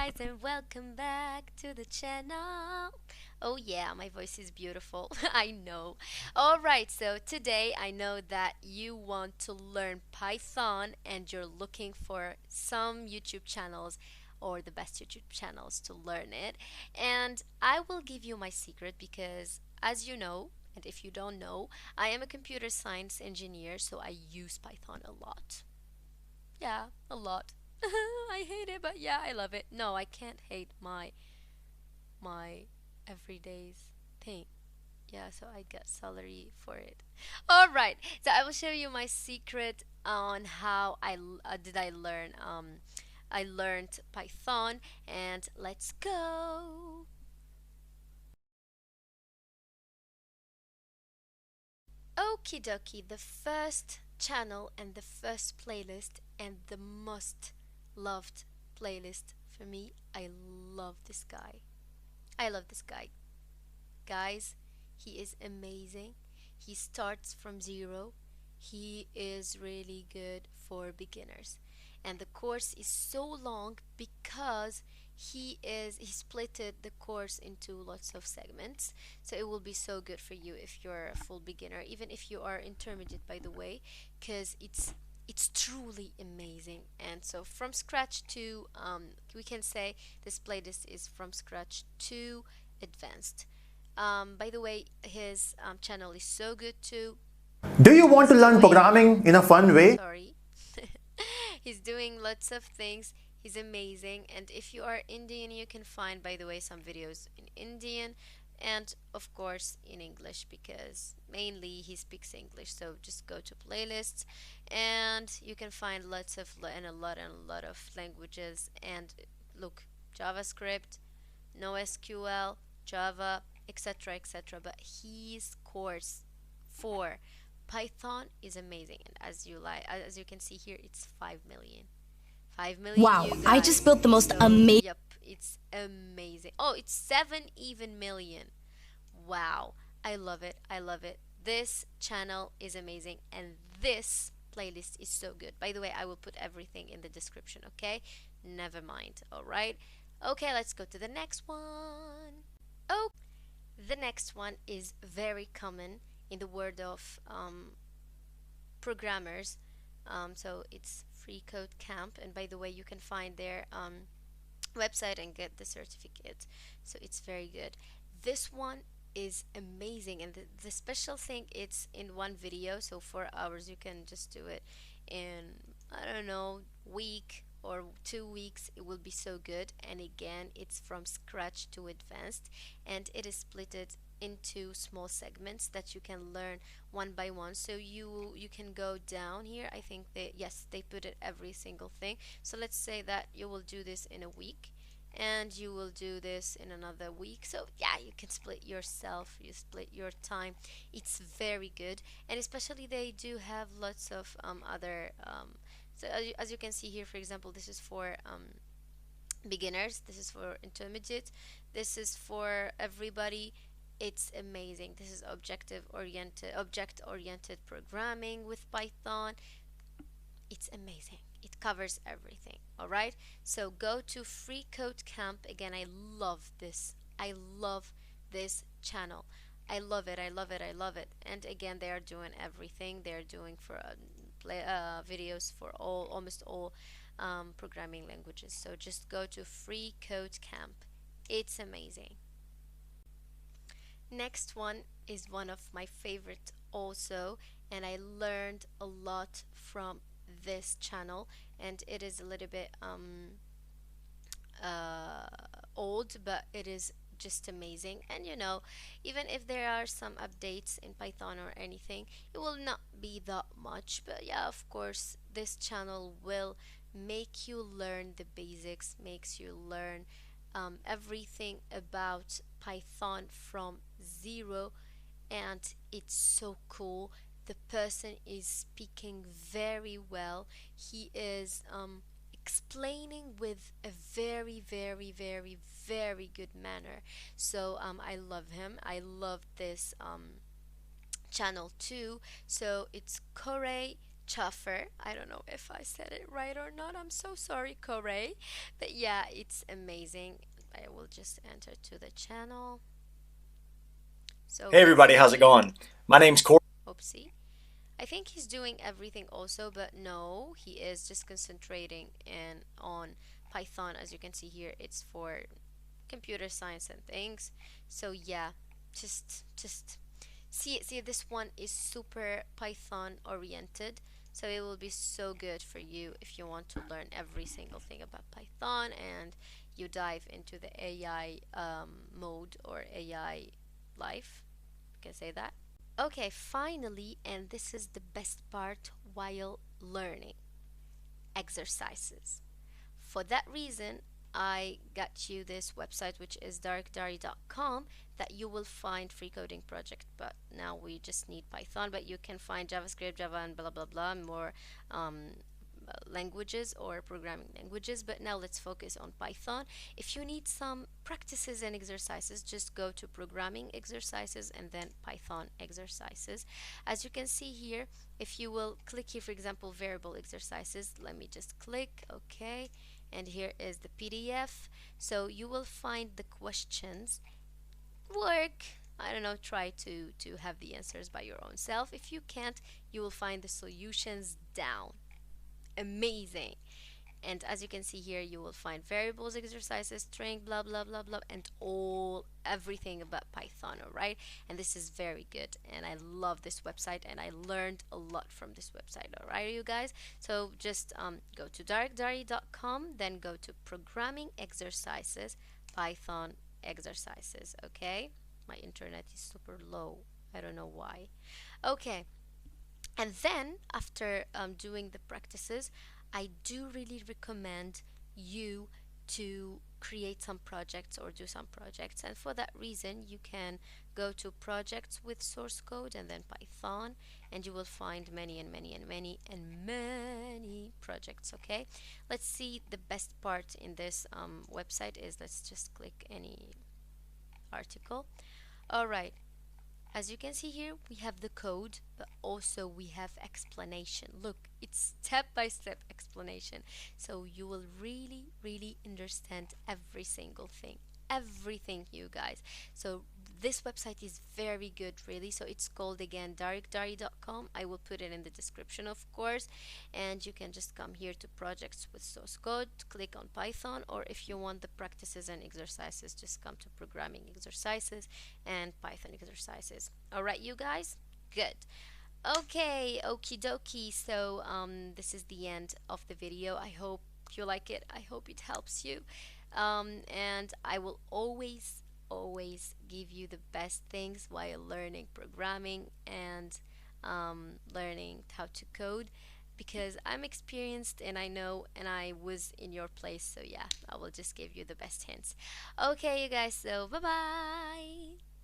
guys, and welcome back to the channel. Oh yeah, my voice is beautiful. I know. All right, so today I know that you want to learn Python and you're looking for some YouTube channels or the best YouTube channels to learn it. And I will give you my secret because as you know, and if you don't know, I am a computer science engineer, so I use Python a lot. Yeah, a lot. I hate it, but yeah, I love it. No, I can't hate my everyday's thing. Yeah, so I get salary for it. All right. So I will show you my secret on how did I learn I learned Python, and let's go. Okie dokie, the first channel and the first playlist and the most loved playlist for me. I love this guy. I love this guy. Guys, he is amazing. He starts from zero. He is really good for beginners. And the course is so long because he splitted the course into lots of segments. So it will be so good for you if you're a full beginner, even if you are intermediate, by the way, because it's truly amazing. And so from scratch to we can say this playlist is from scratch to advanced. By the way, his channel is so good too. Do you want He's to learn doing, programming in a fun way? sorry, he's doing lots of things. He's amazing. And if you are Indian, you can find, by the way, some videos in Indian and, of course, in English because mainly he speaks English. So just go to playlists and you can find lots of, and a lot of languages. And look, JavaScript, NoSQL, Java, etc., etc. But his course for Python is amazing, and as you can see here, it's 5 million. 5 million, Wow, you I just guys. built the most So amazing. yep, it's amazing. Oh, it's 7 even million. Wow, I love it. I love it. This channel is amazing, and this playlist is so good. By the way, I will put everything in the description, okay? Never mind. All right. Okay, let's go to the next one. Oh, the next one is very common in the world of programmers. So it's Free Code Camp, and by the way, you can find their website and get the certificate. So it's very good. This one is amazing, and the special thing, it's in one video, so 4 hours. You can just do it in, I don't know, week or 2 weeks. It will be so good. And again, it's from scratch to advanced, and it is splitted into small segments that you can learn one by one. So you can go down here. I think they, yes, they put it every single thing. So let's say that you will do this in a week and you will do this in another week. So yeah, you can split yourself, you split your time. It's very good. And especially they do have lots of other so as you can see here, for example, this is for beginners, this is for intermediate, this is for everybody. It's amazing. This is object oriented programming with Python. It's amazing. It covers everything. All right. So go to Free Code Camp. Again, I love this. I love this channel. I love it. I love it. I love it. And again, they are doing everything. They are doing for videos for almost all programming languages. So just go to Free Code Camp. It's amazing. Next one is one of my favorite also, and I learned a lot from this channel, and it is a little bit uh, old, but it is just amazing. And even if there are some updates in Python or anything, it will not be that much. But yeah, of course, this channel will make you learn the basics, makes you learn everything about Python from zero, and it's so cool. The person is speaking very well. He is explaining with a very, very, very, very good manner. So I love him. I love this channel too. So it's Corey Chuffer. I don't know if I said it right or not. I'm so sorry, Corey. But yeah, it's amazing. I will just enter to the channel. So Hey everybody, how's it basically, going? My name's Corey. oopsie. I think he's doing everything also, but no, he is just concentrating in on Python. As you can see here, it's for computer science and things. So yeah, just see this one is super Python oriented. So it will be so good for you if you want to learn every single thing about Python and you dive into the AI mode or AI life. You can say that. Okay, finally, and this is the best part while learning exercises. For that reason, I got you this website, which is darkdiary.com, that you will find free coding project. But now we just need Python, but you can find JavaScript, Java, and blah blah blah, more um, languages or programming languages. But now let's focus on Python. If you need some practices and exercises, just go to programming exercises and then Python exercises. As you can see here, if you will click here, for example, variable exercises, let me just click, okay, and here is the PDF. So you will find the questions. Work, I don't know, try to have the answers by your own self. If you can't, you will find the solutions down. Amazing. And as you can see here, you will find variables, exercises, string, blah blah blah blah, and all everything about Python. All right, and this is very good, and I love this website, and I learned a lot from this website. All right, you guys. So just go to darkdiary.com, then go to programming exercises, Python exercises. Okay, my internet is super low. I don't know why. Okay, and then after doing the practices, I do really recommend you to create some projects or do some projects. And for that reason, you can go to projects with source code and then Python, and you will find many and many and many and many projects. Okay, let's see the best part in this website is let's just click any article. All right, as you can see here, we have the code, but also we have explanation. Look, it's step by step explanation. So you will really, really understand every single thing. Everything, you guys. So this website is very good, really. So it's called again darkdiary.com. I will put it in the description, of course. And you can just come here to projects with source code, click on Python, or if you want the practices and exercises, just come to programming exercises and Python exercises. All right, you guys? Good. Okay, okie dokie. So, this is the end of the video. I hope you like it. I hope it helps you. And I will always give you the best things while learning programming and learning how to code because I'm experienced and I know and I was in your place. So, yeah, I will just give you the best hints. Okay, you guys. So, bye bye.